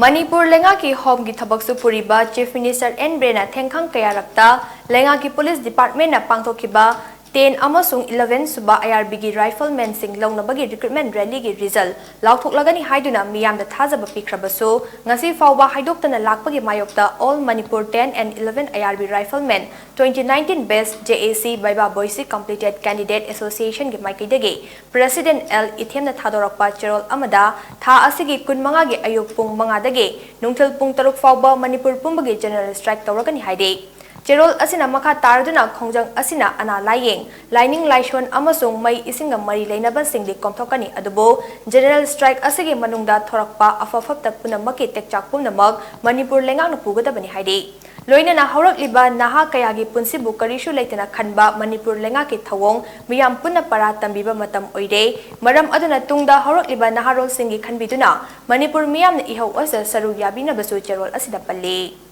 Manipur lenga ki home ki thabak su puriba Chief Minister N Brena thengkhang kaya rakta lenga ki Police Department na pangthokiba 10 amasung 11 suba IRB gi rifleman sing launabagi recruitment rally gi result lauthoklagani haiduna miyam da thajaba pikhrabasu ngasi Phaoba haidoktana lakpagi mayokta all Manipur 10 and 11 IRB rifleman 2019 best JAC Baiba Boise completed candidate association gi maikidagi President L Ithemna thadorakpa cherol amada tha asigi kunmanga gi ayuk pung manga dagi nungthil pung taruk Phaoba Manipur Pumba gi general strike tawragani haide Cherol asina makha tarduna khongjang asina ana layeng lining laishon amasung mai isinga mari leinaba singli komthokani adubo general strike asigi manungda thorakpa afafapta punamaki tekchak punamak Manipur lengang na pugadabani haide loina na haurak liba naha kayagi punsibu karishu leitana khanba Manipur lenga ki thawong miyam punna para tambiba matam oide maram aduna tungda haurak liba naharol singi khanbiduna Manipur miyam na ihau asa saru yabina basu cherol asida palle